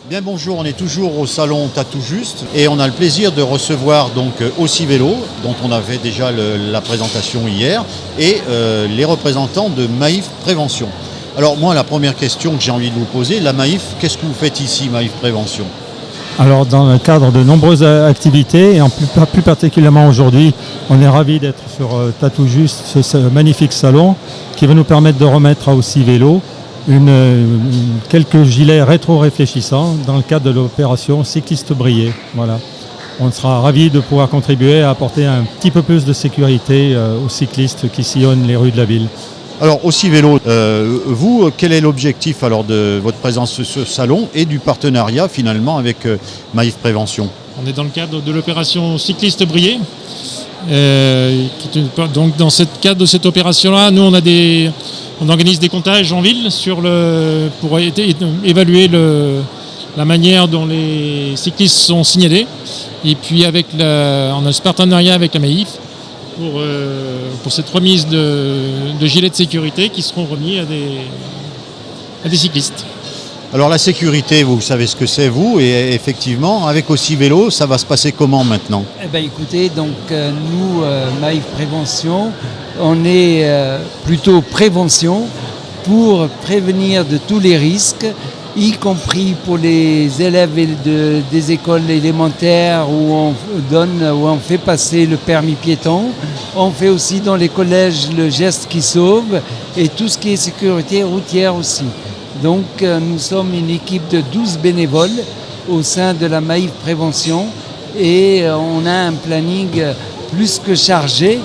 Bien bonjour, on est toujours au salon Tatou Juste et on a le plaisir de recevoir donc Aussi Vélo, dont on avait déjà la présentation hier, et les représentants de Maïf Prévention. Alors moi, la première question que j'ai envie de vous poser, la Maïf, qu'est-ce que vous faites ici, Maïf Prévention? Alors dans le cadre de nombreuses activités, et plus particulièrement aujourd'hui, on est ravis d'être sur Tatou Juste, ce magnifique salon qui va nous permettre de remettre à Aussi Vélo quelques gilets rétro-réfléchissants dans le cadre de l'opération Cycliste Brillé. Voilà. On sera ravis de pouvoir contribuer à apporter un petit peu plus de sécurité aux cyclistes qui sillonnent les rues de la ville. Alors Aussi Vélo, vous, quel est l'objectif alors de votre présence sur ce salon et du partenariat finalement avec Maïf Prévention? On est dans le cadre de l'opération Cycliste Brillé. Donc dans le cadre de cette opération-là, nous on organise des comptages en ville pour évaluer la manière dont les cyclistes sont signalés. Et puis on a ce partenariat avec la Maïf pour cette remise de gilets de sécurité qui seront remis à des cyclistes. Alors la sécurité, vous savez ce que c'est vous, et effectivement avec Aussi Vélo, ça va se passer comment maintenant? Eh bien écoutez, donc nous, Maïf Prévention, on est plutôt prévention pour prévenir de tous les risques, y compris pour les élèves des écoles élémentaires où on fait passer le permis piéton. On fait aussi dans les collèges le geste qui sauve et tout ce qui est sécurité routière aussi. Donc nous sommes une équipe de 12 bénévoles au sein de la Maïf Prévention et on a un planning plus que chargé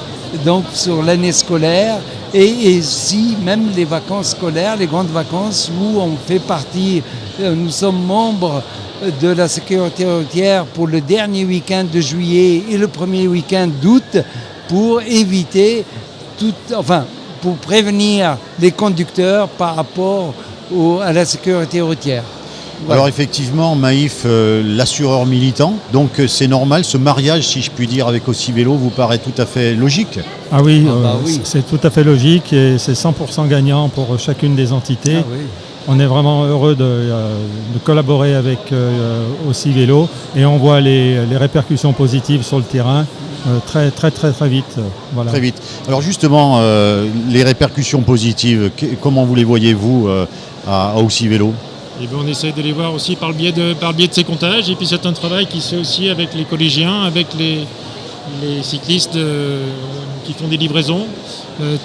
donc sur l'année scolaire et aussi même les vacances scolaires, les grandes vacances où on fait partie, nous sommes membres de la sécurité routière pour le dernier week-end de juillet et le premier week-end d'août pour éviter pour prévenir les conducteurs par rapport à la sécurité routière. Voilà. Alors effectivement, Maïf, l'assureur militant, donc c'est normal, ce mariage, si je puis dire, avec Aussi Vélo vous paraît tout à fait logique? Ah oui, oui. c'est tout à fait logique et c'est 100% gagnant pour chacune des entités. Ah oui. On est vraiment heureux de collaborer avec Aussi Vélo et on voit les répercussions positives sur le terrain très vite. Voilà. Très vite. Alors justement, les répercussions positives, comment vous les voyez-vous à Aussi Vélo? Et bien, on essaie de les voir aussi par le biais de ces comptages. Et puis c'est un travail qui se fait aussi avec les collégiens, avec les cyclistes qui font des livraisons.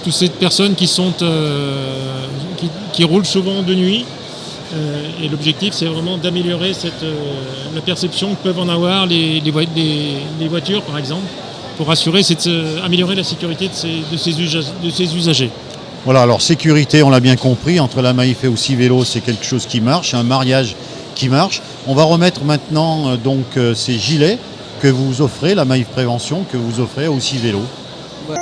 Toutes ces personnes qui roulent souvent de nuit. Et l'objectif, c'est vraiment d'améliorer la perception que peuvent en avoir les voitures, par exemple, pour améliorer la sécurité de ces usagers. Voilà, alors sécurité, on l'a bien compris, entre la Maïf et Aussi Vélo, c'est quelque chose qui marche, un mariage qui marche. On va remettre maintenant donc ces gilets que vous offrez, la Maïf Prévention, que vous offrez à Aussi Vélo. Ouais.